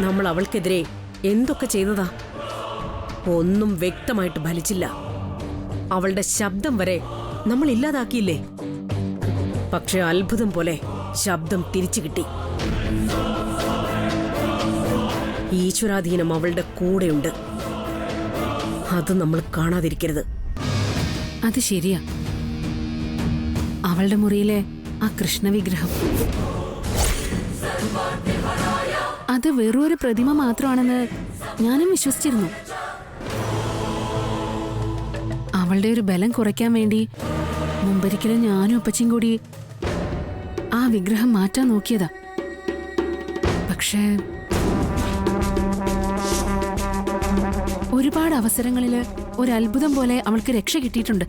നമ്മൾ അവൾക്കെതിരെ എന്തൊക്കെ ചെയ്തതാ? ഒന്നും വ്യക്തമായിട്ട് ഫലിച്ചില്ല. അവളുടെ ശബ്ദം വരെ നമ്മൾ ഇല്ലാതാക്കിയില്ലേ? പക്ഷെ അത്ഭുതം പോലെ ശബ്ദം തിരിച്ചു കിട്ടി. ഈശ്വരാധീനം അവളുടെ കൂടെയുണ്ട്. അത് നമ്മൾ കാണാതിരിക്കരുത്. അത് ശരിയാ. അവളുടെ മുറിയിലെ ആ കൃഷ്ണവിഗ്രഹം, അത് വെറൊരു പ്രതിമ മാത്രമാണെന്ന് ഞാനും വിശ്വസിച്ചിരുന്നു. അവളുടെ ഒരു ബലം കുറയ്ക്കാൻ വേണ്ടി മുമ്പൊരിക്കലും ഞാനും അപ്പച്ചിയും കൂടി ആ വിഗ്രഹം മാറ്റാൻ നോക്കിയതാ. പക്ഷേ ഒരുപാട് അവസരങ്ങളില് ഒരു അത്ഭുതം പോലെ അവൾക്ക് രക്ഷ കിട്ടിയിട്ടുണ്ട്.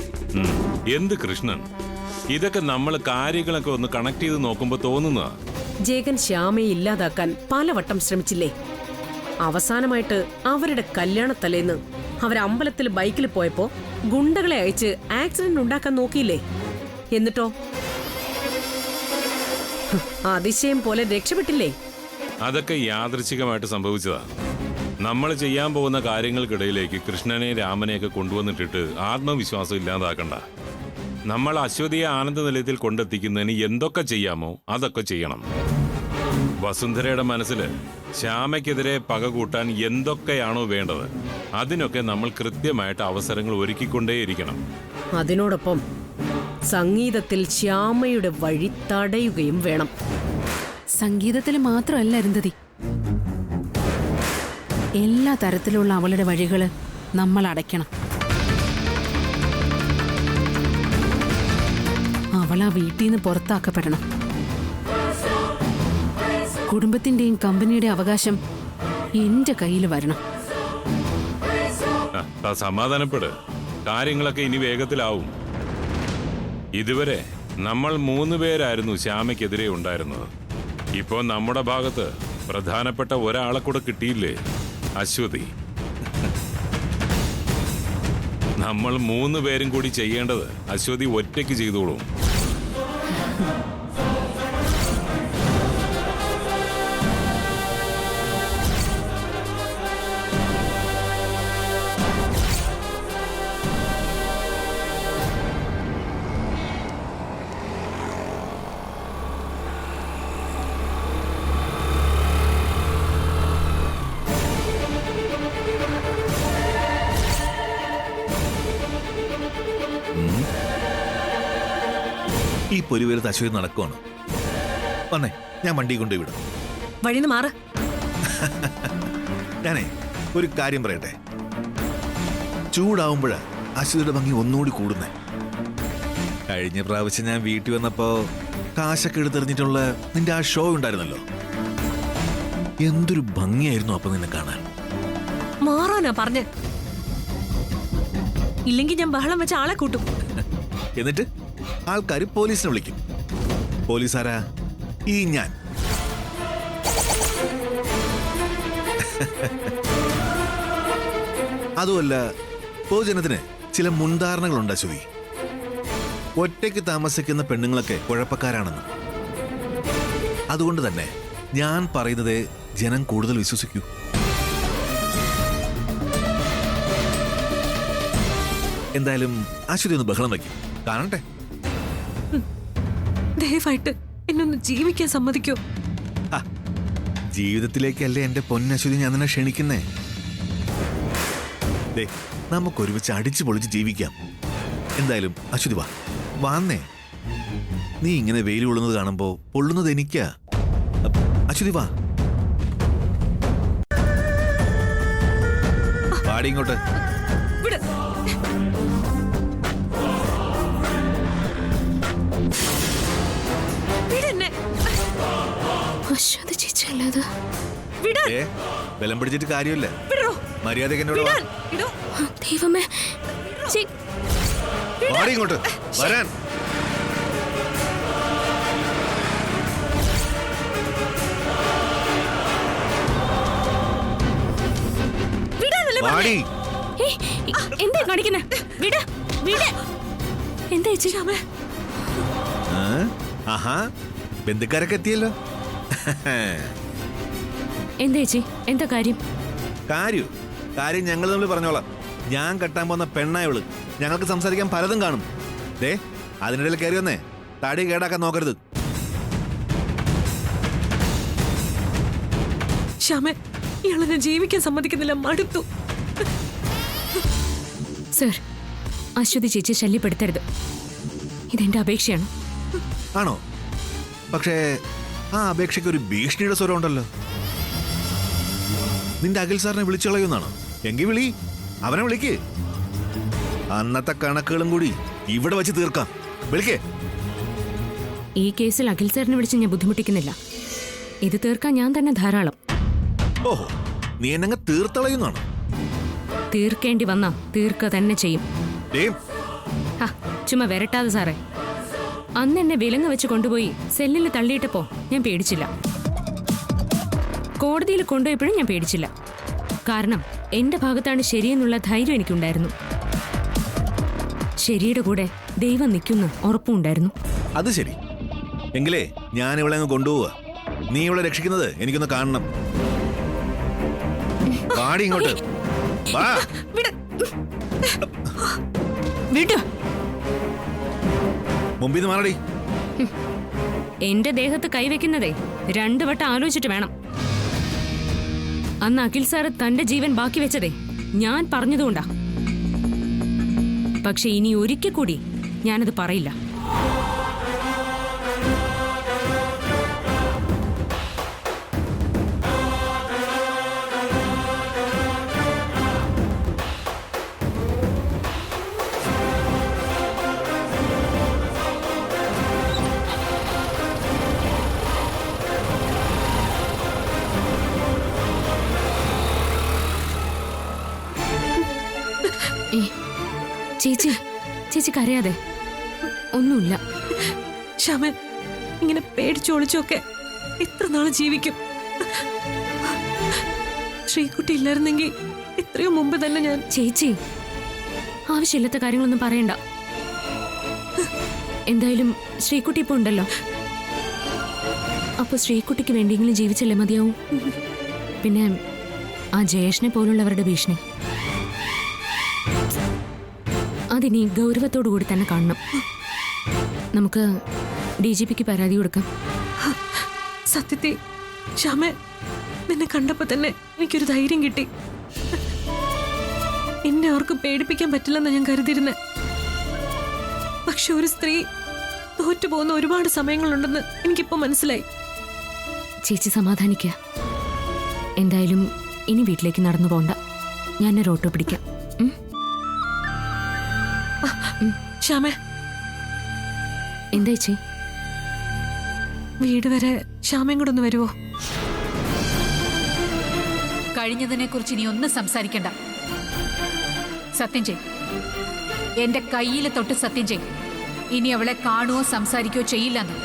എന്ത് കൃഷ്ണൻ, ഇതൊക്കെ നമ്മൾ കാര്യങ്ങളൊക്കെ ഒന്ന് കണക്ട് ചെയ്ത് നോക്കുമ്പോ തോന്നുന്നതാ. ജേകൻ ശ്യാമയെ ഇല്ലാതാക്കാൻ പലവട്ടം ശ്രമിച്ചില്ലേ? അവസാനമായിട്ട് അവരുടെ കല്യാണത്തലേന്ന് അവരമ്പലത്തിൽ ബൈക്കിൽ പോയപ്പോ ഗുണ്ടകളെ അയച്ച് ആക്സിഡന്റ് ഉണ്ടാക്കാൻ നോക്കിയില്ലേ? എന്നിട്ടോ അതിശയം പോലെ രക്ഷപ്പെട്ടില്ലേ? അതൊക്കെ യാദൃച്ഛികമായിട്ട് സംഭവിച്ചതാ. നമ്മൾ ചെയ്യാൻ പോകുന്ന കാര്യങ്ങൾക്കിടയിലേക്ക് കൃഷ്ണനെ രാമനെയൊക്കെ കൊണ്ടുവന്നിട്ടിട്ട് ആത്മവിശ്വാസം ഇല്ലാതാക്കണ്ട. നമ്മൾ അശ്വതിയെ ആനന്ദ നിലയത്തിൽ കൊണ്ടെത്തിക്കുന്നതിന് എന്തൊക്കെ ചെയ്യാമോ അതൊക്കെ ചെയ്യണം. വസുന്ധരയുടെ മനസ്സിൽ ശ്യാമയ്ക്കെതിരെ പക കൂട്ടാൻ എന്തൊക്കെയാണോ വേണ്ടത് അതിനൊക്കെ നമ്മൾ കൃത്യമായിട്ട് അവസരങ്ങൾ ഒരുക്കിക്കൊണ്ടേയിരിക്കണം. അതിനോടൊപ്പം സംഗീതത്തിൽ ശ്യാമയുടെ വഴി തടയുകയും വേണം. സംഗീതത്തിൽ മാത്രമല്ല അരുന്ധതി, എല്ലാ തരത്തിലുള്ള അവളുടെ വഴികള് നമ്മൾ അടയ്ക്കണം. അവൾ ആ വീട്ടിൽ നിന്ന് പുറത്താക്കപ്പെടണം. കുടുംബത്തിന്റെയും കമ്പനിയുടെ അവകാശം എന്റെ കയ്യിൽ വരണം. സമാധാനപ്പെട്, കാര്യങ്ങളൊക്കെ ഇനി വേഗത്തിലാവും. ഇതുവരെ നമ്മൾ 3 പേരായിരുന്നു ശ്യാമയ്ക്കെതിരെ ഉണ്ടായിരുന്നത്. ഇപ്പോ നമ്മുടെ ഭാഗത്ത് പ്രധാനപ്പെട്ട ഒരാളെ കൂടെ കിട്ടിയില്ലേ, അശ്വതി. നമ്മൾ 3 പേരും കൂടി ചെയ്യേണ്ടത് അശ്വതി ഒറ്റയ്ക്ക് ചെയ്തോളും. ഈ പൊരുവേരത്ത് അശ്വതി നടക്കുവാണ്. വന്നേ, ഞാൻ വണ്ടി കൊണ്ടുവിടും. വഴിന്ന് മാറ. ഞാനേ ഒരു കാര്യം പറയട്ടെ. ചൂടാവുമ്പോഴാ അശ്വതിയുടെ ഭംഗി ഒന്നുകൂടി കൂടുന്നേ. കഴിഞ്ഞ പ്രാവശ്യം ഞാൻ വീട്ടിൽ വന്നപ്പോ കാശൊക്കെ എടുത്തെറിഞ്ഞിട്ടുള്ള നിന്റെ ആ ഷോ ഉണ്ടായിരുന്നല്ലോ, എന്തൊരു ഭംഗിയായിരുന്നു അപ്പൊ നിന്നെ കാണാൻ. മാറാനാ പറഞ്ഞ, ഇല്ലെങ്കിൽ ഞാൻ ബഹളം വെച്ച ആളെ കൂട്ടും. എന്നിട്ട് ആൾക്കാർ പോലീസിനെ വിളിക്കും. പോലീസാരാ? ഈ ഞാൻ. അതുമല്ല, പൊതുജനത്തിന് ചില മുൻധാരണകളുണ്ട് അശ്വതി. ഒറ്റയ്ക്ക് താമസിക്കുന്ന പെണ്ണുങ്ങളൊക്കെ കുഴപ്പക്കാരാണെന്ന്. അതുകൊണ്ട് തന്നെ ഞാൻ പറയുന്നത് ജനം കൂടുതൽ വിശ്വസിക്കൂ. എന്തായാലും അശ്വതി ഒന്ന് ബഹളം വയ്ക്കും, കാണട്ടെ. ദയവായിട്ട് എന്നൊന്ന് ജീവിക്കാൻ സമ്മതിക്കോ? ജീവിതത്തിലേക്കല്ലേ എന്റെ പൊന്നശ്വതി ഞാൻ നിന്നെ ക്ഷണിക്കുന്നേ. നമുക്കൊരുമിച്ച് അടിച്ചു പൊളിച്ച് ജീവിക്കാം. എന്തായാലും അശ്വതി വാ, വാന്നേ. നീ ഇങ്ങനെ വെയിൽ കൊള്ളുന്നത് കാണുമ്പോ പൊള്ളുന്നത് എനിക്കാ. അശ്വതി വാ, പാടി ഇങ്ങോട്ട്. അശ്വതി ചേച്ചി അല്ലാതെ ബലം പിടിച്ചിട്ട് കാര്യമില്ല. മര്യാദക്ക് എന്നോട് വാ. ദൈവമേ, പാടി ഇങ്ങോട്ട് വരാൻ. പാടി. എന്താ കാണിക്കുന്നേ? എന്താ ചേച്ചി? ആഹാ, ബന്ധുക്കാരൊക്കെ എത്തിയല്ലോ. എന്താ ചേച്ചി, എന്താ കാര്യം? കാര്യം ഞങ്ങൾ തമ്മിൽ പറഞ്ഞോളാം. ഞാൻ കെട്ടാൻ പോകുന്ന പെണ്ണായവള്. ഞങ്ങൾക്ക് സംസാരിക്കാൻ പലതും കാണും. ദേ, അതിനിടയിൽ കയറി വന്നേ തടി കേടാക്കാൻ നോക്കരുത്. ശ്യാമേ, ഇയാളെന്നെ ജീവിക്കാൻ സമ്മതിക്കുന്നില്ല, മടുത്തു. സർ, അശ്വതി ചേച്ചി ശല്യപ്പെടുത്തരുത്. ഇതെന്റെ അപേക്ഷയാണ്. ആണോ? പക്ഷേ ആ അപേക്ഷയ്ക്ക് ഒരു ഭീഷണിയുടെ സ്വരം ഉണ്ടല്ലോ. നിന്റെ അഖിൽ സാറിനെ വിളിച്ചു കളയുന്നാണോ? എങ്കിൽ വിളി, അവനെ വിളിക്ക്. അന്നത്തെ കണക്കുകളും കൂടി ഇവിടെ വെച്ച് തീർക്കാം. വിളിക്കേ. ഈ കേസിൽ അഖിൽ സാറിനെ വിളിച്ച് ഞാൻ ബുദ്ധിമുട്ടിക്കുന്നില്ല. ഇത് തീർക്കാൻ ഞാൻ തന്നെ ധാരാളം. ഓഹോ, നീ എന്നങ്ങ് തീർത്തളയുന്നാണോ? തീർക്കേണ്ടി വന്നാ തീർക്കുക തന്നെ ചെയ്യും. ഹാ, ചുമ്മാ വരട്ടാതെ സാറേ. അന്ന് എന്നെ വിലങ്ങ് വെച്ച് കൊണ്ടുപോയി സെല്ലിൽ തള്ളിയിട്ടപ്പോ ഞാൻ പേടിച്ചില്ല. കോടതിയിൽ കൊണ്ടുപോയപ്പോഴും ഞാൻ പേടിച്ചില്ല. കാരണം എന്റെ ഭാഗത്താണ് ശരിയെന്നുള്ള ധൈര്യം എനിക്കുണ്ടായിരുന്നു. ശരിയുടെ കൂടെ ദൈവം നിൽക്കുന്ന ഉറപ്പുണ്ടായിരുന്നു. അത് ശരി. എങ്കിലേ ഞാൻ ഇവളെ അങ്ങ് കൊണ്ടുപോവുക. നീ ഇവളെ രക്ഷിക്കുന്നത് എനിക്കൊന്ന് കാണണം. പാടി ഇങ്ങോട്ട് വാ. മുമ്പിൽ നിന്ന് മാറടി. എന്റെ ദേഹത്ത് കൈവെക്കുന്നതേ 2 വട്ടം ആലോചിച്ചിട്ട് വേണം. അന്ന് അഖിൽ സാറ് തന്റെ ജീവൻ ബാക്കി വെച്ചതേ ഞാൻ പറഞ്ഞതുകൊണ്ടാ. പക്ഷെ ഇനി ഒരിക്കൽ കൂടി ഞാനത് പറയില്ല. ചേച്ചി, ചേച്ചി കരയാതെ. ഒന്നുമില്ല. ശ്യാമേ, ഇങ്ങനെ പേടിച്ചൊളിച്ചൊക്കെ എത്ര നാള് ജീവിക്കും? ശ്രീകുട്ടി ഇല്ലായിരുന്നെങ്കിൽ എത്രയോ മുമ്പ് തന്നെ ഞാൻ... ചേച്ചി, ആവശ്യമില്ലാത്ത കാര്യങ്ങളൊന്നും പറയണ്ട. എന്തായാലും ശ്രീകുട്ടി ഇപ്പൊ ഉണ്ടല്ലോ. അപ്പൊ ശ്രീകുട്ടിക്ക് വേണ്ടിയെങ്കിലും ജീവിച്ചല്ലേ മതിയാവും. പിന്നെ ആ ജയേഷിനെ പോലുള്ളവരുടെ ഭീഷണി അതിനി ഗൗരവത്തോടു കൂടി തന്നെ കാണണം. നമുക്ക് DGPക്ക് പരാതി കൊടുക്കാം. സത്യത്തിൽ ശ്യാമേ, നിന്നെ കണ്ടപ്പോ തന്നെ എനിക്കൊരു ധൈര്യം കിട്ടി. എന്നെ ആർക്കും പേടിപ്പിക്കാൻ പറ്റില്ലെന്ന് ഞാൻ കരുതിയിരുന്നെ. പക്ഷെ ഒരു സ്ത്രീ തോറ്റുപോകുന്ന ഒരുപാട് സമയങ്ങളുണ്ടെന്ന് എനിക്കിപ്പോ മനസ്സിലായി. ചേച്ചി സമാധാനിക്കുക. എന്തായാലും ഇനി വീട്ടിലേക്ക് നടന്നു പോണ്ട. ഞാനൊരു ഓട്ടോ പിടിക്കാം. ശ്യാമേ, എന്താ ചേച്ചി? വീട് വരെ ശ്യാമയും കൂടെ ഒന്ന് വരുവോ? കഴിഞ്ഞതിനെ കുറിച്ച് ഇനി ഒന്നും സംസാരിക്കണ്ട. സത്യം ചെയ്. എന്റെ കയ്യിൽ തൊട്ട് സത്യം ചെയ്. ഇനി അവളെ കാണുകയോ സംസാരിക്കുകയോ ചെയ്യില്ലെന്ന്.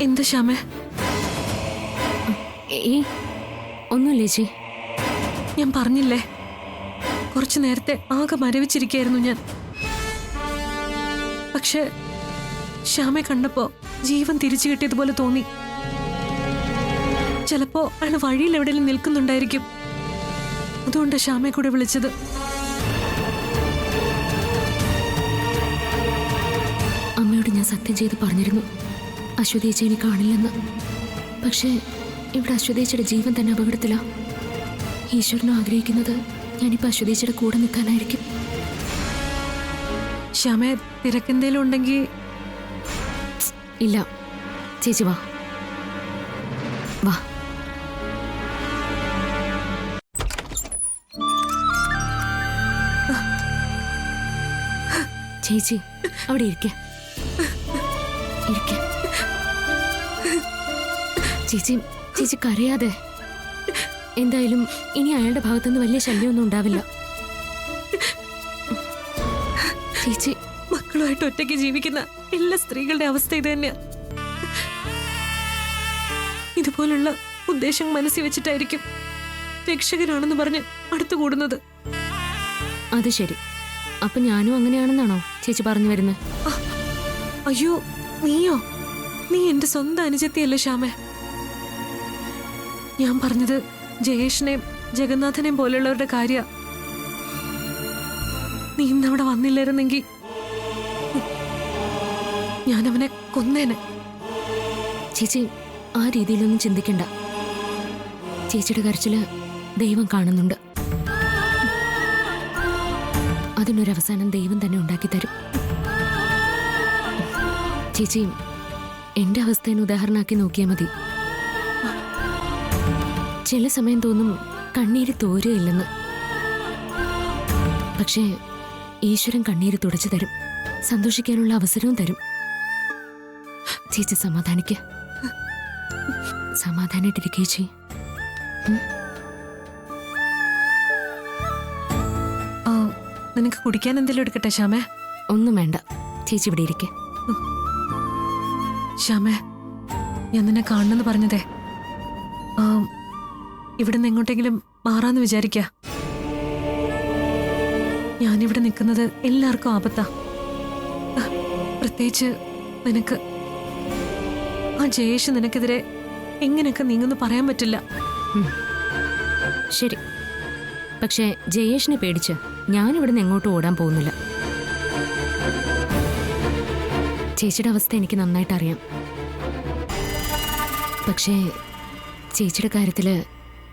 എന്താ ശ്യാമേ? ഒന്നുമില്ല ചേച്ചി. ഞാൻ പറഞ്ഞില്ലേ, കുറച്ചു നേരത്തെ ആകെ മരവിച്ചിരിക്കായിരുന്നു ഞാൻ. പക്ഷെ ശ്യാമയെ കണ്ടപ്പോ ജീവൻ തിരിച്ചു കിട്ടിയതുപോലെ തോന്നി. ചിലപ്പോ അയാൾ വഴിയിൽ എവിടെയെങ്കിലും നിൽക്കുന്നുണ്ടായിരിക്കും. അതുകൊണ്ട് ശ്യാമയെ കൂടെ വിളിച്ചത്. അമ്മയോട് ഞാൻ സത്യം ചെയ്ത് പറഞ്ഞിരുന്നു അശ്വതി ചേച്ചി ഇനി കാണില്ലെന്ന്. പക്ഷേ ഇവിടെ അശ്വതി ചേച്ചിയുടെ ജീവൻ തന്നെ അപകടത്തിലാ. ഈശ്വരനും ആഗ്രഹിക്കുന്നത് ഞാനിപ്പോ അശ്വതി ചേച്ചിയുടെ കൂടെ നിൽക്കാനായിരിക്കും. ശ്യാമയെ തിരക്കെന്തേലും ഉണ്ടെങ്കിൽ... ഇല്ല ചേച്ചി, വാ വാ. ചേച്ചി അവിടെ ഇരിക്ക. ചേച്ചി, ചേച്ചി കരയാതെ. എന്തായാലും ഇനി അയാളുടെ ഭാഗത്തുനിന്ന് വലിയ ശല്യമൊന്നും ഉണ്ടാവില്ല. ചേച്ചി, മക്കളുമായിട്ട് ഒറ്റയ്ക്ക് ജീവിക്കുന്ന എല്ലാ സ്ത്രീകളുടെ അവസ്ഥ ഇത് തന്നെയാ. ഇതുപോലുള്ള ഉദ്ദേശം മനസ്സിൽ വെച്ചിട്ടായിരിക്കും രക്ഷകനാണെന്ന് പറഞ്ഞ് അടുത്തു കൂടുന്നത്. അത് ശരി. അപ്പൊ ഞാനും അങ്ങനെയാണെന്നാണോ ചേച്ചി പറഞ്ഞു വരുന്നത്? അയ്യോ, നീയോ? നീ എന്റെ സ്വന്തം അനുജത്തിയല്ലേ ശ്യാമേ. ഞാൻ പറഞ്ഞത് ജയേഷിനെയും ജഗന്നാഥനെയും പോലെയുള്ളവരുടെ കാര്യ. നീ ഇന്നവിടെ വന്നില്ലായിരുന്നെങ്കിൽ ഞാൻ അവനെ കൊന്നേനെ. ചേച്ചി ആ രീതിയിലൊന്നും ചിന്തിക്കണ്ട. ചേച്ചിയുടെ കരച്ചില് ദൈവം കാണുന്നുണ്ട്. അതിനൊരവസാനം ദൈവം തന്നെ ഉണ്ടാക്കി തരും. ചേച്ചി എന്റെ അവസ്ഥയെ ഉദാഹരണമാക്കി നോക്കിയാൽ മതി. ചില സമയം തോന്നും കണ്ണീര് തോരുകയില്ലെന്ന്. പക്ഷേ ഈശ്വരൻ കണ്ണീര് തുടച്ചു തരും, സന്തോഷിക്കാനുള്ള അവസരവും തരും. ചേച്ചി സമാധാനായിട്ടിരിക്കേ ചേച്ചി. നിനക്ക് കുടിക്കാൻ എന്തെങ്കിലും എടുക്കട്ടെ ശ്യാമേ? ഒന്നും വേണ്ട ചേച്ചി, ഇവിടെ ഇരിക്കെ. ശ്യാമേ, ഞാൻ നിന്നെ കാണണമെന്ന് പറഞ്ഞതേ ഇവിടുന്ന് എങ്ങോട്ടെങ്കിലും മാറാന്ന് വിചാരിക്ക. ഞാനിവിടെ നിൽക്കുന്നത് എല്ലാവർക്കും ആപത്താ, പ്രത്യേകിച്ച് നിനക്ക്. ആ ജയേഷ് നിനക്കെതിരെ എങ്ങനെയൊക്കെ നീങ്ങുന്നു പറയാൻ പറ്റില്ല. ശരി, പക്ഷേ ജയേഷിനെ പേടിച്ച് ഞാനിവിടുന്ന് എങ്ങോട്ടും ഓടാൻ പോകുന്നില്ല. ചേച്ചിയുടെ അവസ്ഥ എനിക്ക് നന്നായിട്ട് അറിയാം. പക്ഷേ ചേച്ചിയുടെ കാര്യത്തില്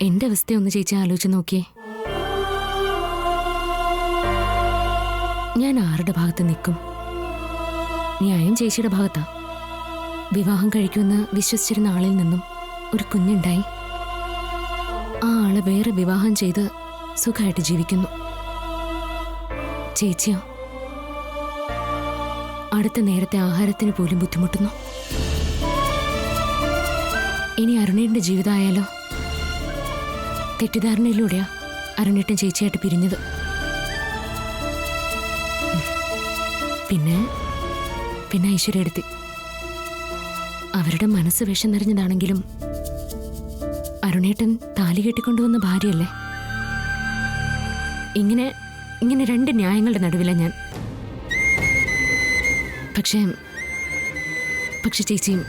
എന്റെ അവസ്ഥയൊന്ന് ചേച്ചി ആലോചിച്ച് നോക്കിയേ. ഞാൻ ആരുടെ ഭാഗത്ത് നിൽക്കും? ന്യായം ചേച്ചിയുടെ ഭാഗത്താ. വിവാഹം കഴിക്കുമെന്ന് വിശ്വസിച്ചിരുന്ന ആളിൽ നിന്നും ഒരു കുഞ്ഞുണ്ടായി. ആ ആള് വേറെ വിവാഹം ചെയ്ത് സുഖമായിട്ട് ജീവിക്കുന്നു. ചേച്ചിയോ അടുത്ത നേരത്തെ ആഹാരത്തിന് പോലും ബുദ്ധിമുട്ടുന്നു. ഇനി അരുണേട്ടന്റെ ജീവിതമായാലോ? തെറ്റിദ്ധാരണയിലൂടെയാ അരുണേട്ടൻ ചേച്ചിയായിട്ട് പിരിഞ്ഞത്. പിന്നെ ഐശ്വര്യെടുത്തി. അവരുടെ മനസ്സ് വിഷം നിറഞ്ഞതാണെങ്കിലും അരുണേട്ടൻ താലി കെട്ടിക്കൊണ്ടുവന്ന ഭാര്യയല്ലേ. ഇങ്ങനെ രണ്ട് ന്യായങ്ങളുടെ നടുവിലാണ് ഞാൻ. പക്ഷെ ചേച്ചിയും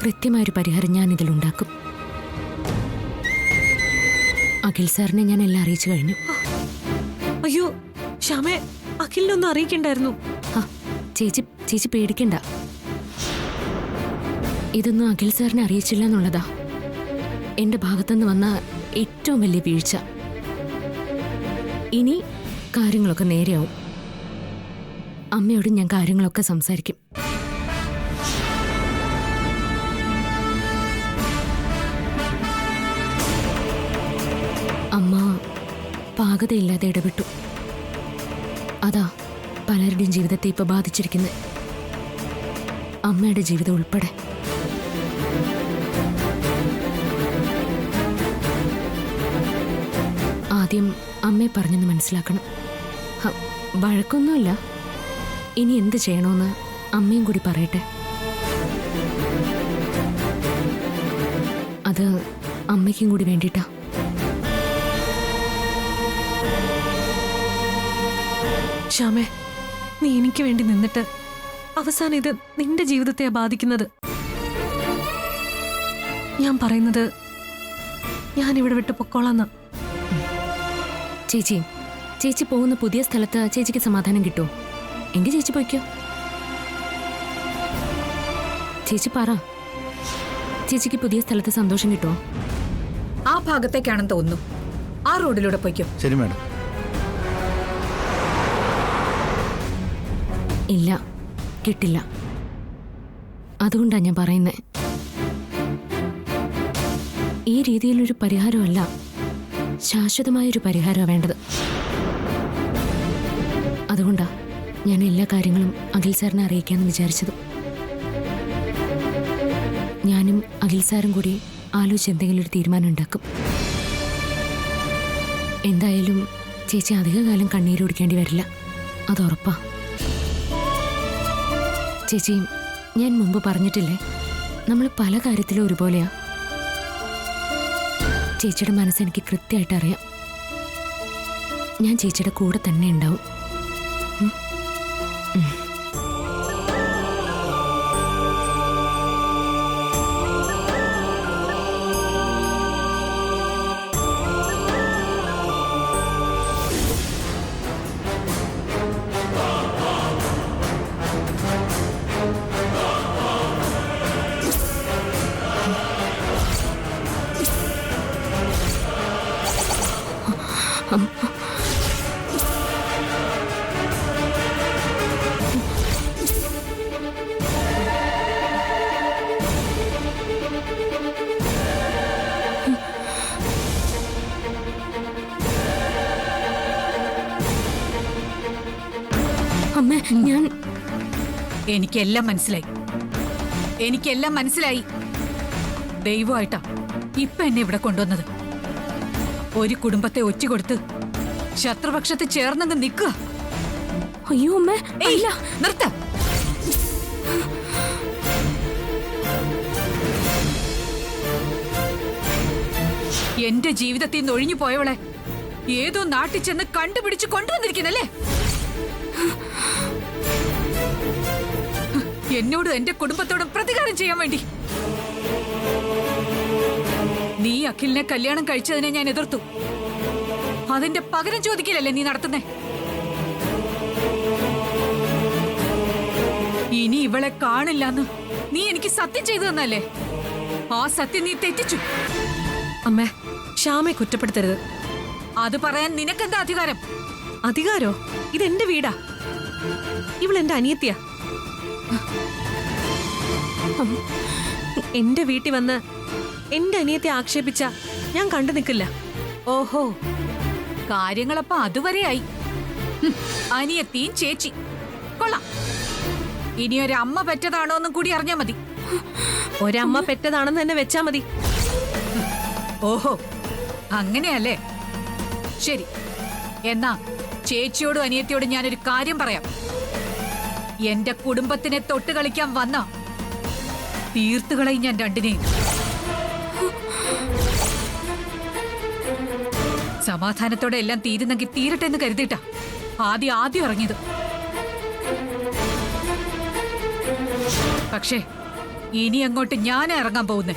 കൃത്യമായൊരു പരിഹാരം ഞാൻ ഇതിലുണ്ടാക്കും. അഖിൽ സാറിനെ ഞാൻ എല്ലാം അറിയിച്ചു കഴിഞ്ഞു. അയ്യോ ശ്യാമേ, അഖിലിനൊന്നും അറിയിക്കണ്ടായിരുന്നു. ചേച്ചി പേടിക്കണ്ട. ഇതൊന്നും അഖിൽ സാറിനെ അറിയിച്ചില്ല എന്നുള്ളതാ എന്റെ ഭാഗത്തുനിന്ന് വന്ന ഏറ്റവും വലിയ വീഴ്ച. ഇനി കാര്യങ്ങളൊക്കെ നേരെയാവും. അമ്മയോട് ഞാൻ കാര്യങ്ങളൊക്കെ സംസാരിക്കും. അമ്മ പാകതയില്ലാതെ ഇടപെട്ടു. അതാ പലരുടെയും ജീവിതത്തെ ഇപ്പൊ ബാധിച്ചിരിക്കുന്നത്, അമ്മയുടെ ജീവിതം ഉൾപ്പെടെ. ആദ്യം അമ്മയെ പറഞ്ഞെന്ന് മനസ്സിലാക്കണം. വഴക്കൊന്നുമില്ല. ഇനി എന്ത് ചെയ്യണമെന്ന് അമ്മയും കൂടി പറയട്ടെ. അത് അമ്മയ്ക്കും കൂടി വേണ്ടിയിട്ടാ. ശ്യാമേ, നീ എനിക്ക് വേണ്ടി നിന്നിട്ട് അവസാനം ഇത് നിന്റെ ജീവിതത്തെയാ ബാധിക്കുന്നത്. ഞാൻ പറയുന്നത് ഞാൻ ഇവിടെ വിട്ട് പൊക്കോളാന്ന. ചേച്ചി പോകുന്ന പുതിയ സ്ഥലത്ത് ചേച്ചിക്ക് സമാധാനം കിട്ടുമോ? എങ്കിൽ ചേച്ചി പോയിക്കോ. ചേച്ചി പറ, ചേച്ചിക്ക് പുതിയ സ്ഥലത്ത് സന്തോഷം കിട്ടുമോ? ആ ഭാഗത്തേക്കാണെന്ന് തോന്നുന്നു. ആ റോഡിലൂടെ പോയിക്കോ. ശരി മാഡം. ഇല്ല, കിട്ടില്ല. അതുകൊണ്ടാ ഞാൻ പറയുന്നത്. ഈ രീതിയിലൊരു പരിഹാരമല്ല, ശാശ്വതമായൊരു പരിഹാരമാണ് വേണ്ടത്. അതുകൊണ്ടാ ഞാൻ എല്ലാ കാര്യങ്ങളും അഖിൽ സാറിനെ അറിയിക്കാമെന്ന് വിചാരിച്ചത്. ഞാനും അഖിൽ സാറും കൂടി ആലോചിച്ച് എന്തെങ്കിലും ഒരു തീരുമാനം ഉണ്ടാക്കും. എന്തായാലും ചേച്ചി അധികകാലം കണ്ണീര് കുടിക്കേണ്ടി വരില്ല, അതുറപ്പാ. ചേച്ചി, ഞാൻ മുമ്പ് പറഞ്ഞിട്ടില്ലേ, നമ്മൾ പല കാര്യത്തിലും ഒരുപോലെയാ. ചേച്ചിയുടെ മനസ്സെനിക്ക് കൃത്യമായിട്ട് അറിയാം. ഞാൻ ചേച്ചിയുടെ കൂടെ തന്നെ ഉണ്ടാവും. അമ്മ, ഞാൻ എനിക്കെല്ലാം മനസ്സിലായി. എനിക്കെല്ലാം മനസ്സിലായി. ദൈവമായിട്ടാ ഇപ്പൊ എന്നെ ഇവിടെ കൊണ്ടുവന്നത്. ഒരു കുടുംബത്തെ ഒറ്റുകൊടുത്ത് ശത്രുപക്ഷത്ത് ചേർന്നങ്ങ് നിൽക്കുക. അയ്യോ അമ്മ, ഇല്ല, നിർത്ത. എന്റെ ജീവിതത്തിൽ നിന്ന് ഒഴിഞ്ഞു പോയവളെ ഏതോ നാട്ടിൽ ചെന്ന് കണ്ടുപിടിച്ച് കൊണ്ടുവന്നിരിക്കുന്നല്ലേ? എന്നോടും എന്റെ കുടുംബത്തോടും പ്രതികാരം ചെയ്യാൻ വേണ്ടി. നീ അഖിലിനെ കല്യാണം കഴിച്ചതിനെ ഞാൻ എതിർത്തു. അതിന്റെ പകരം ചോദിക്കലല്ലേ നീ നടത്തുന്നേ? ഇനി ഇവളെ കാണില്ലാന്ന് നീ എനിക്ക് സത്യം ചെയ്തു തന്നല്ലേ? ആ സത്യം നീ തെറ്റിച്ചു. അമ്മേ, ശ്യാമെ കുറ്റപ്പെടുത്തരുത്. അത് പറയാൻ നിനക്കെന്താ അധികാരം? അധികാരോ? ഇതെന്റെ വീടാ. ഇവളെന്റെ അനിയത്തിയാ. എന്റെ വീട്ടിൽ വന്ന് എന്റെ അനിയത്തെ ആക്ഷേപിച്ച ഞാൻ കണ്ടു നിൽക്കില്ല. ഓഹോ, കാര്യങ്ങളപ്പോ അതുവരെയായി. അനിയത്തിയും ചേച്ചി കൊള്ളാം. ഇനി ഒരമ്മ പെറ്റതാണോന്നും കൂടി അറിഞ്ഞാ മതി. ഒരമ്മ പെറ്റതാണെന്ന് തന്നെ വെച്ചാ മതി. ഓഹോ, അങ്ങനെയല്ലേ? ശരി, എന്നാ ചേച്ചിയോടും അനിയത്തിയോടും ഞാനൊരു കാര്യം പറയാം. എന്റെ കുടുംബത്തിനെ തൊട്ട് കളിക്കാൻ വന്ന തീർത്തുകളയും ഞാൻ രണ്ടിനെയും. സമാധാനത്തോടെ എല്ലാം തീരുന്നെങ്കിൽ തീരട്ടെ എന്ന് കരുതിയിട്ടാ ആദ്യം ഇറങ്ങിയത്. പക്ഷേ ഇനി അങ്ങോട്ട് ഞാനാ ഇറങ്ങാൻ പോകുന്നേ.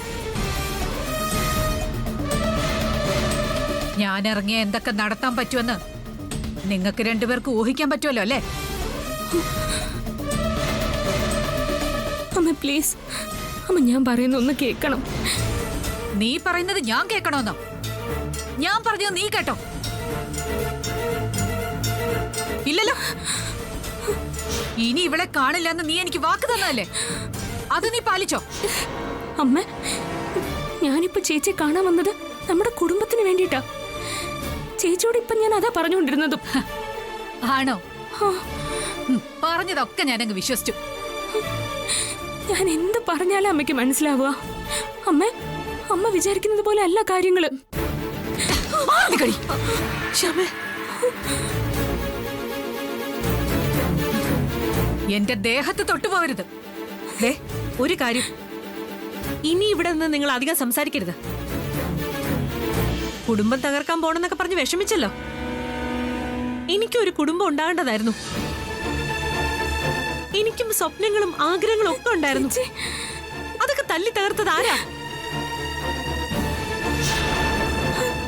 ഞാൻ ഇറങ്ങിയ എന്തൊക്കെ നടത്താൻ പറ്റുമെന്ന് നിങ്ങൾക്ക് രണ്ടുപേർക്ക് ഊഹിക്കാൻ പറ്റുമല്ലോ അല്ലേ? അമ്മ പ്ലീസ്, അമ്മ ഞാൻ പറയുന്ന ഒന്ന് കേൾക്കണം. നീ പറയുന്നത് ഞാൻ കേൾക്കണമെന്നോ? ഞാൻ പറഞ്ഞത് നീ കേട്ടോ? ഇല്ലല്ലോ. ഇനി ഇവളെ കാണില്ലെന്ന് നീ എനിക്ക് വാക്ക് തന്നതല്ലേ? അത് നീ പാലിച്ചോ? അമ്മ, ഞാനിപ്പോ ചേച്ചിയെ കാണാൻ വന്നത് നമ്മുടെ കുടുംബത്തിന് വേണ്ടിട്ടാ. ചേച്ചിയോട് ഇപ്പൊ ഞാൻ അതാ പറഞ്ഞുകൊണ്ടിരുന്നതും. ആണോ? പറഞ്ഞതൊക്കെ ഞാനങ്ങ് വിശ്വസിച്ചു. ഞാൻ എന്ത് പറഞ്ഞാലും അമ്മയ്ക്ക് മനസ്സിലാവുക. അമ്മ വിചാരിക്കുന്നത് പോലെ അല്ല കാര്യങ്ങള്. എന്റെ ദേഹത്ത് തൊട്ടുപോകരുത്. ഒരു കാര്യം, ഇനി ഇവിടെ നിന്ന് നിങ്ങൾ അധികം സംസാരിക്കരുത്. കുടുംബം തകർക്കാൻ പോണെന്നൊക്കെ പറഞ്ഞ് വിഷമിച്ചല്ലോ. എനിക്കൊരു കുടുംബം ഉണ്ടാകേണ്ടതായിരുന്നു. എനിക്കും സ്വപ്നങ്ങളും ആഗ്രഹങ്ങളും ഒക്കെ ഉണ്ടായിരുന്നു. അതൊക്കെ തല്ലി തകർത്തത് ആരാ?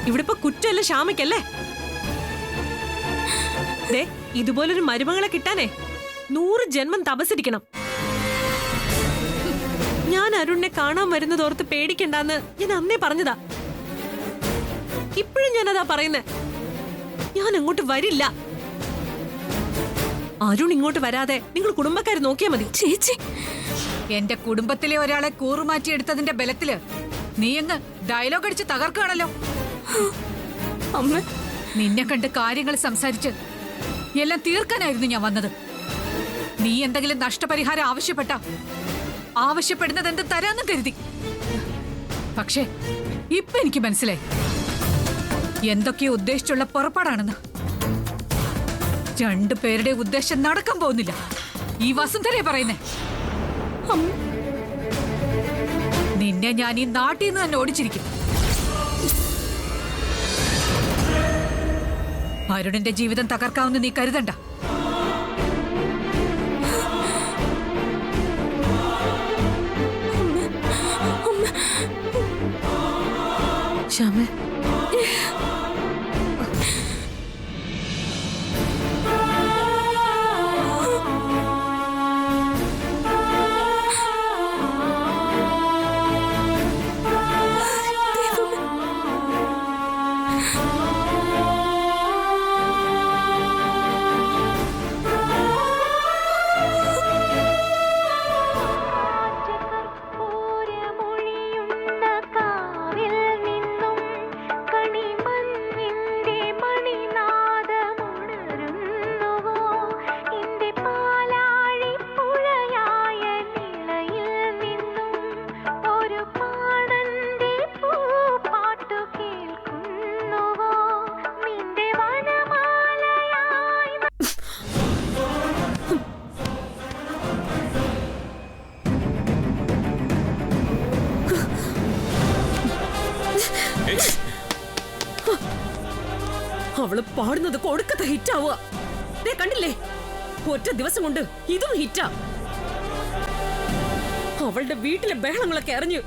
ഇവിടെ ഇപ്പൊ കുറ്റമല്ല ശ്യാമയ്ക്കല്ലേ? ഇതുപോലൊരു മരുമകളെ കിട്ടാനേ 100 ജന്മം തപസ്സിരിക്കണം. ഞാൻ അരുണിനെ കാണാൻ വരുന്നതോർത്ത് പേടിക്കണ്ടെന്ന് ഞാൻ അന്നേ പറഞ്ഞതാ. ഇപ്പോഴും ഞാനതാ പറയുന്നേ. ഞാൻ അങ്ങോട്ട് വരില്ല. അരുൺ ഇങ്ങോട്ട് വരാതെ നിങ്ങൾ കുടുംബക്കാര് നോക്കിയാ മതി. ചേച്ചി, എന്റെ കുടുംബത്തിലെ ഒരാളെ കൂറുമാറ്റിയെടുത്തതിന്റെ ബലത്തില് നീ അങ്ങ് ഡയലോഗ് അടിച്ച് തകർക്കുകയാണല്ലോ. അമ്മ, നിന്നെ കണ്ട് കാര്യങ്ങൾ സംസാരിച്ച് എല്ലാം തീർക്കാനായിരുന്നു ഞാൻ വന്നത്. നീ എന്തെങ്കിലും നഷ്ടപരിഹാരം ആവശ്യപ്പെടുന്നത് എന്ത് തരാന്നും കരുതി. പക്ഷേ ഇപ്പൊ എനിക്ക് മനസ്സിലായി എന്തൊക്കെയോ ഉദ്ദേശിച്ചുള്ള പുറപ്പാടാണെന്ന്. രണ്ടുപേരുടെ ഉദ്ദേശം നടക്കാൻ പോകുന്നില്ല. ഈ വസുന്ധരയെ പറയുന്നേ. നിന്നെ ഞാൻ ഈ നാട്ടിൽ നിന്ന് തന്നെ ഓടിച്ചിരിക്കും. അരുണിന്റെ ജീവിതം തകർക്കാവുന്ന നീ കരുതണ്ട. ശ്യാമേ, അവള് പാടുന്നത് കൊടുക്കത്തെ ഹിറ്റാവുക. കണ്ടില്ലേ, ഒറ്റ ദിവസം കൊണ്ട് ഇതും ഹിറ്റാ. അവളുടെ വീട്ടിലെ ബഹളങ്ങളൊക്കെ അറിഞ്ഞ്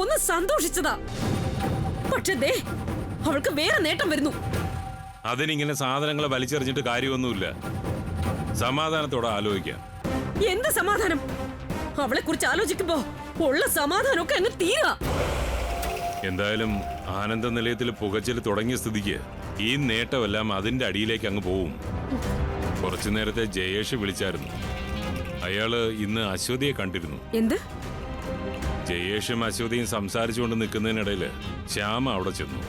ഒന്ന് സന്തോഷിച്ചതാ. പക്ഷെ ദേ, അവൾക്ക് വേറെ നേട്ടം വരുന്നു. അതിനിങ്ങനെ സാധനങ്ങളെ വലിച്ചെറിഞ്ഞിട്ട് കാര്യമൊന്നുമില്ല. സമാധാനത്തോടെ ആലോചിക്കാം. എന്ത് സമാധാനം? അവളെ കുറിച്ച് ആലോചിക്കുമ്പോ ഉള്ള സമാധാനമൊക്കെ അങ്ങ് തീരാ. എന്തായാലും ആനന്ദ നിലയത്തിൽ പുകച്ചിൽ തുടങ്ങിയ സ്ഥിതിക്ക് ഈ നേട്ടമെല്ലാം അതിന്റെ അടിയിലേക്ക് അങ്ങ് പോവും. കുറച്ചു നേരത്തെ ജയേഷ് വിളിച്ചായിരുന്നു. അയാള് ഇന്ന് അശ്വതിയെ കണ്ടിരുന്നു. എന്ത്? ജയേഷും അശ്വതിയും സംസാരിച്ചുകൊണ്ട് നിൽക്കുന്നതിനിടയില് ശ്യാമ അവിടെ ചെന്നു.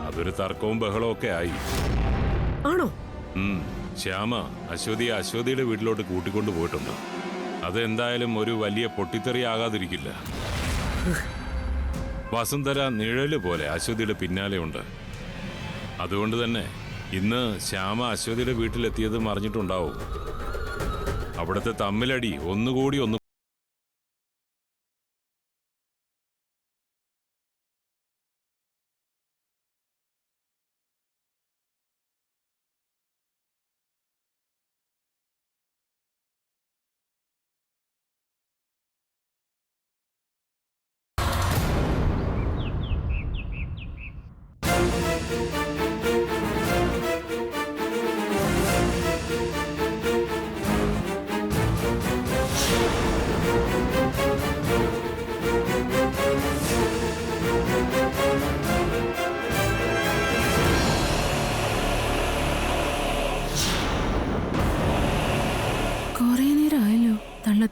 അതൊരു തർക്കവും ബഹളവും ഒക്കെ ആയി. ആണോ? ശ്യാമ അശ്വതിയുടെ വീട്ടിലോട്ട് കൂട്ടിക്കൊണ്ടു പോയിട്ടുണ്ട്. അതെന്തായാലും ഒരു വലിയ പൊട്ടിത്തെറിയാകാതിരിക്കില്ല. വസുന്ധര നിഴല് പോലെ അശ്വതിയുടെ പിന്നാലെ ഉണ്ട്. അതുകൊണ്ട് തന്നെ ഇന്ന് ശ്യാമ അശ്വതിയുടെ വീട്ടിലെത്തിയത് മറിഞ്ഞിട്ടുണ്ടാവും. അവിടുത്തെ തമ്മിലടി ഒന്നുകൂടി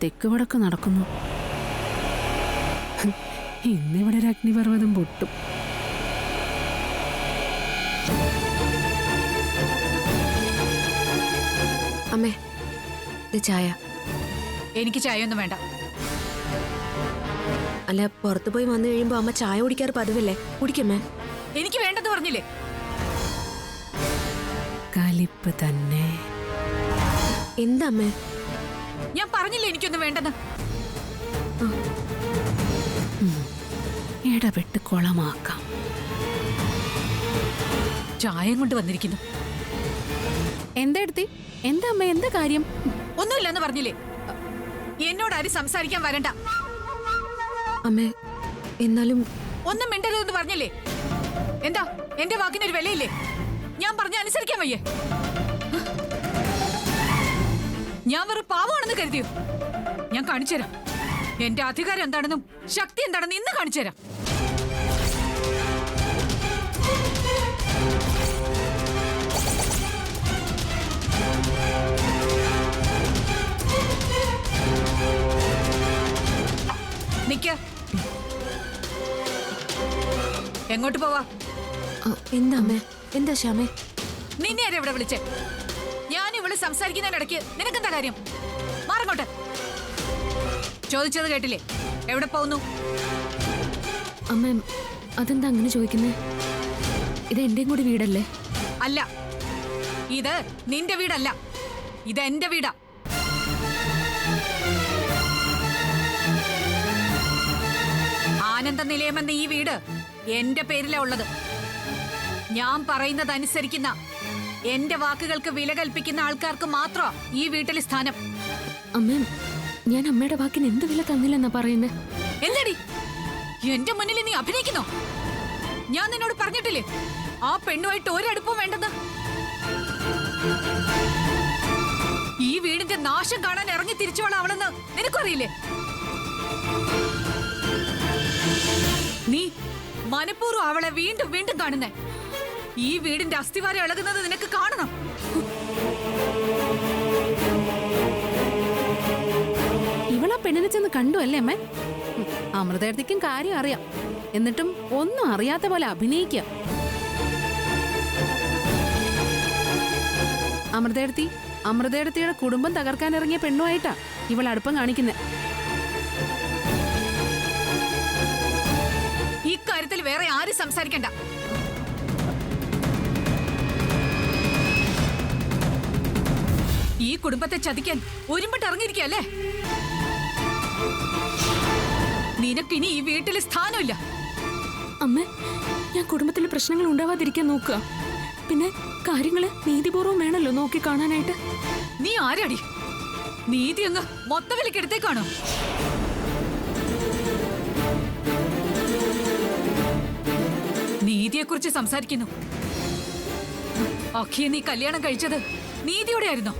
തെക്ക് വടക്ക് നടക്കുന്നു. ഇന്നിവിടെ ഒരു അഗ്നിപർവ്വതം പൊട്ടും. അമ്മേ, ചായ. എനിക്ക് ചായ ഒന്നും വേണ്ട. അല്ല, പുറത്തു പോയി വന്നു കഴിയുമ്പോ അമ്മ ചായ കുടിക്കാറ് പതിവല്ലേ? കുടിക്കമ്മേ. എനിക്ക് വേണ്ടെന്ന് പറഞ്ഞില്ലേ? കലിപ്പ് തന്നെ. എന്താ അമ്മേ? ഞാൻ പറഞ്ഞില്ലേ എനിക്കൊന്നും വേണ്ടെന്ന്. ഇടപെട്ട് കൊളമാക്കാം. ചായം കൊണ്ട് വന്നിരിക്കുന്നു. എന്താ എടുത്തി? എന്താ അമ്മ? എന്താ കാര്യം? ഒന്നുമില്ലെന്ന് പറഞ്ഞില്ലേ? എന്നോട് ആരും സംസാരിക്കാൻ വരണ്ട. അമ്മേ, എന്നാലും ഒന്നും മിണ്ടരുതെന്ന് പറഞ്ഞില്ലേ? എന്താ എന്റെ വാക്കിനൊരു വിലയില്ലേ? ഞാൻ പറഞ്ഞ അനുസരിക്കാൻ വയ്യേ? ഞാൻ വെറും പാവമാണെന്ന് കരുതിയോ? ഞാൻ കാണിച്ചുതരാം. എന്റെ അധികാരം എന്താണെന്നും ശക്തി എന്താണെന്നും ഇന്ന് കാണിച്ചുതരാം. നിക്ക. എങ്ങോട്ട് പോവാ? എന്താ അമ്മേ? എന്താ ശ്യാമേ? നിന്നെ ആരെ ഇവിടെ വിളിച്ചേ? ഞാൻ ഇവള് സംസാരിക്കുന്നതിനിടയ്ക്ക് നിനക്കെന്താ കാര്യം? മാറങ്ങോട്ട്. ചോദിച്ചത് കേട്ടില്ലേ? എവിടെ പോകുന്നു? അമ്മ, അതെന്താ അങ്ങനെ ചോദിക്കുന്നേ? ഇത് എന്റെയും കൂടി വീടല്ലേ? അല്ല, ഇത് നിന്റെ വീടല്ല, ഇത് എന്റെ വീടാ. ആനന്ദ നിലയമെന്ന ഈ വീട് എന്റെ പേരിലാ ഉള്ളത്. ഞാൻ പറയുന്നത് അനുസരിക്കുന്ന എന്റെ വാക്കുകൾക്ക് വില കൽപ്പിക്കുന്ന ആൾക്കാർക്ക് മാത്രമാ ഈ വീട്ടിൽ സ്ഥാനം. അമ്മ, ഞാൻ അമ്മയുടെ വാക്കിന് എന്ത് വില തന്നില്ലെന്നാ പറയുന്നേ? എന്താടി എന്റെ മുന്നിൽ നീ അഭിനയിക്കുന്നോ? ഞാൻ നിന്നോട് പറഞ്ഞിട്ടില്ലേ ആ പെണ്ണുമായിട്ട് ഒരടുപ്പവും വേണ്ടെന്ന്? ഈ വീടിന്റെ നാശം കാണാൻ ഇറങ്ങി തിരിച്ചോളാം അവളെന്ന് നിനക്കറിയില്ലേ? നീ മനഃപൂർവ്വം അവളെ വീണ്ടും വീണ്ടും കാണുന്നേ. ഈ വീടിന്റെ അസ്ഥിവാരം ഇളകുന്നത് നിനക്ക് കാണണം. ഇവളാ പെണ്ണിനെ ചെന്ന് കണ്ടു അല്ലേ അമ്മേ? അമൃതേടത്തിക്കും കാര്യം അറിയാം, എന്നിട്ടും ഒന്നും അറിയാത്ത പോലെ അഭിനയിക്കുക. അമൃതേടത്തിയുടെ കുടുംബം തകർക്കാൻ ഇറങ്ങിയ പെണ്ണുമായിട്ടാ ഇവൾ അടുപ്പം കാണിക്കുന്നത്. ഇക്കാര്യത്തിൽ വേറെ ആരും സംസാരിക്കണ്ട. ഈ കുടുംബത്തെ ചതിക്കാൻ ഒരുമിട്ട് ഇറങ്ങിയിരിക്കല്ലേ? നിനക്കിനി ഈ വീട്ടിൽ സ്ഥാനമില്ല. അമ്മ, ഞാൻ കുടുംബത്തിൽ പ്രശ്നങ്ങൾ ഉണ്ടാവാതിരിക്കാൻ നോക്കുക. പിന്നെ കാര്യങ്ങള് നീതിപൂർവ്വം വേണല്ലോ നോക്കി കാണാനായിട്ട്. നീ ആരാടി? നീതി അങ്ങ് മൊത്തവിലക്കെടുത്തേക്കാണോ? നീതിയെക്കുറിച്ച് സംസാരിക്കുന്നു. അഖിയെ നീ കല്യാണം കഴിച്ചത് നീതിയോടെ ആയിരുന്നോ?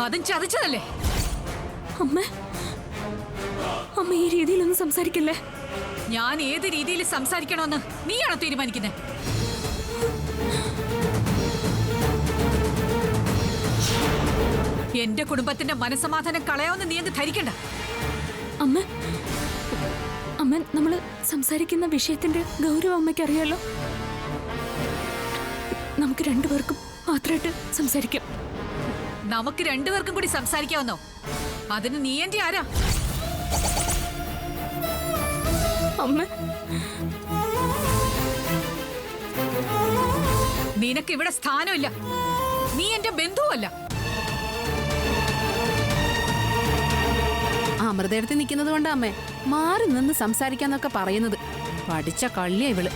അതും ചതിച്ചതല്ലേ? അമ്മ, അമ്മ ഈ രീതിയിലൊന്നും സംസാരിക്കല്ലേ. ഞാൻ ഏത് രീതിയിൽ സംസാരിക്കണമെന്ന് നീയാണോ തീരുമാനിക്കുന്നത്? എന്റെ കുടുംബത്തിന്റെ മനസ്സമാധാനം കളയാമെന്ന് നീ അങ്ങ് ധരിക്കണ്ട. അമ്മ, അമ്മ, നമ്മള് സംസാരിക്കുന്ന വിഷയത്തിന്റെ ഗൗരവം അമ്മയ്ക്ക് അറിയാലോ. നമുക്ക് രണ്ടുപേർക്കും മാത്രമായിട്ട് സംസാരിക്കാം. നമുക്ക് രണ്ടുപേർക്കും കൂടി സംസാരിക്കാമെന്നോ? അതിന് നീ എന്റെ ആരാ? അമ്മ, നിനക്ക് ഇവിടെ സ്ഥാനമില്ല. നീ എന്റെ ബന്ധുവല്ല. അമൃതേടത്തി നിൽക്കുന്നത് കൊണ്ടാ അമ്മേ മാറി നിന്ന് സംസാരിക്കാന്നൊക്കെ പറയുന്നത്. പഠിച്ച കള്ളിയാ ഇവള്.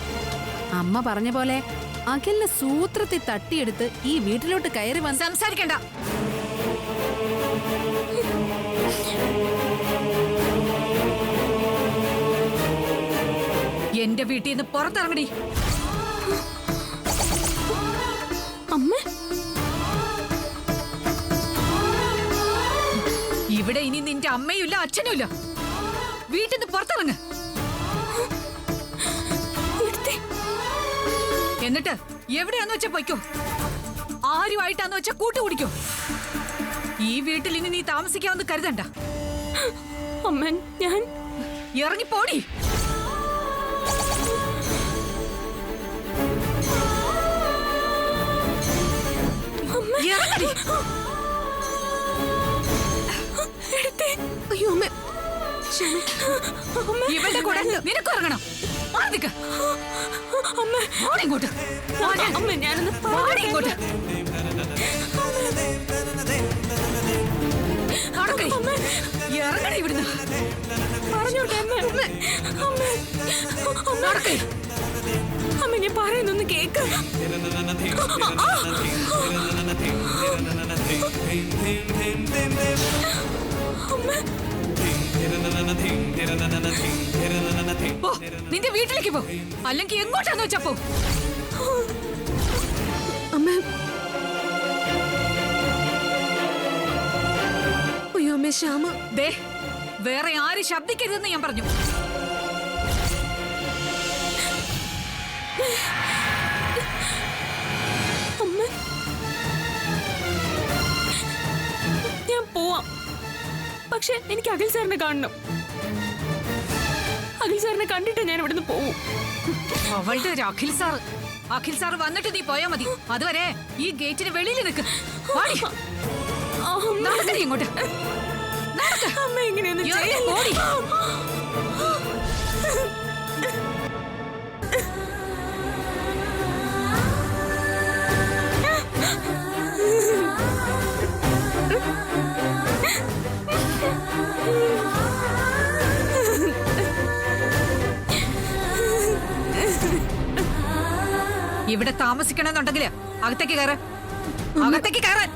അമ്മ പറഞ്ഞ പോലെ അഖിലിനെ സൂത്രത്തിൽ തട്ടിയെടുത്ത് ഈ വീട്ടിലോട്ട് കയറി വന്ന് സംസാരിക്കണ്ട. എന്റെ വീട്ടിൽ നിന്ന് പുറത്തിറങ്ങടി. അമ്മ, ഇവിടെ ഇനി നിന്റെ അമ്മയും ഇല്ല അച്ഛനും ഇല്ല. വീട്ടിൽ നിന്ന് പുറത്തിറങ്ങ്. എന്നിട്ട് എവിടെയാന്ന് വെച്ചാ പൊയ്ക്കോ. ആരുമായിട്ടാന്ന് വെച്ചാ കൂട്ടുകുടിക്കോ. ഈ വീട്ടിൽ ഇനി നീ താമസിക്കാമെന്ന് കരുതണ്ട. അമ്മ, ഞാൻ ഇറങ്ങിപ്പോടി. ഇറങ്ങടി. അയ്യോ അമ്മ, ഇവളുടെ കൂടെ നിനക്ക് ഇറങ്ങണം. ഇങ്ങോട്ട് അമ്മ, ഞാനൊന്ന് ഇങ്ങോട്ട് ഇറങ്ങണ ഇവിടുന്ന്. പറഞ്ഞോട്ടെ അമ്മ. നടക്കേ. അമ്മ, ഞാൻ പറയുന്നൊന്ന് കേക്ക്. നിന്റെ വീട്ടിലേക്ക് പോ, അല്ലെങ്കിൽ എങ്ങോട്ടാന്ന് വെച്ചാ പോ. അമ്മ, അയ്യോ അമ്മ, ശ്യാമ. ദേ, വേറെ ആരും ശബ്ദിക്കരുതെന്ന് ഞാൻ പറഞ്ഞു. അമ്മ, ഞാൻ പോവാം. പക്ഷെ എനിക്ക് അഖിൽ സാറിനെ കാണണം. അഖിൽ സാറിനെ കണ്ടിട്ട് ഞാൻ ഇവിടുന്ന് പോവും. അവളുടെ ഒരു അഖിൽ സാർ വന്നിട്ട് നീ പോയാ മതി. അതുവരെ ഈ ഗേറ്റിന് വെളിയിൽ നിൽക്ക്. നടക്കടി ഇങ്ങോട്ട്. അമ്മ, എങ്ങനെയൊന്നും ഓടി. ഇവിടെ താമസിക്കണമെന്നുണ്ടെങ്കിൽ അകത്തേക്ക് കയറാൻ, അകത്തേക്ക് കയറാൻ.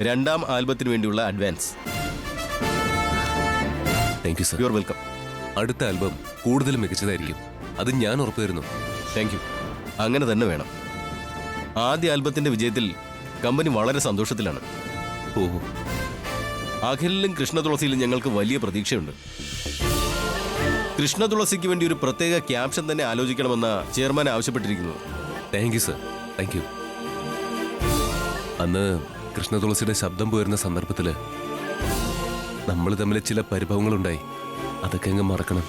രണ്ടാം ആൽബത്തിന് വേണ്ടിയുള്ള advance. Thank you sir. You are welcome. അടുത്ത ആൽബം കൂടുതൽ മികച്ചതായിരിക്കും, അത് ഞാൻ ഉറപ്പുവരുന്നു. Thank you. അങ്ങനെ തന്നെ വേണം. ആദ്യ ആൽബത്തിന്റെ വിജയത്തിൽ കമ്പനി വളരെ സന്തോഷത്തിലാണ്. ഓ, അഖിലിലും കൃഷ്ണതുളസിയിലും ഞങ്ങൾക്ക് വലിയ പ്രതീക്ഷയുണ്ട്. കൃഷ്ണതുളസിക്ക് വേണ്ടി ഒരു പ്രത്യേക ക്യാപ്ഷൻ തന്നെ ആലോചിക്കണമെന്ന ചെയർമാൻ ആവശ്യപ്പെട്ടിരിക്കുന്നു. Thank you sir, thank you. അന്ന് കൃഷ്ണതുളസിയുടെ ശബ്ദം പോയിരുന്ന സന്ദർഭത്തിൽ നമ്മൾ തമ്മിൽ ചില പരിഭവങ്ങളുണ്ടായി. അതൊക്കെ അങ്ങ് മറക്കണം.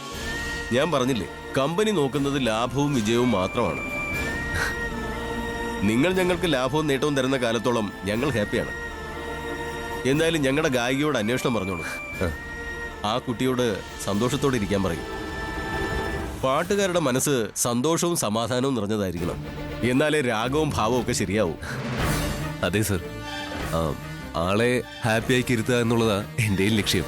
ഞാൻ പറഞ്ഞില്ലേ, കമ്പനി നോക്കുന്നത് ലാഭവും വിജയവും മാത്രമാണ്. നിങ്ങൾ ഞങ്ങൾക്ക് ലാഭവും നേട്ടവും തരുന്ന കാലത്തോളം ഞങ്ങൾ ഹാപ്പിയാണ്. എന്തായാലും ഞങ്ങളുടെ ഗായികയോട് അന്വേഷണം പറഞ്ഞോളൂ. ആ കുട്ടിയോട് സന്തോഷത്തോടെ ഇരിക്കാൻ പറയും. പാട്ടുകാരുടെ മനസ്സ് സന്തോഷവും സമാധാനവും നിറഞ്ഞതായിരിക്കണം. എന്നാലേ രാഗവും ഭാവവും ഒക്കെ ശരിയാവും. അതെ സർ, ആളെ ഹാപ്പിയാക്കി ഇരുത്തുക എന്നുള്ളതാ എൻ്റെയും ലക്ഷ്യം.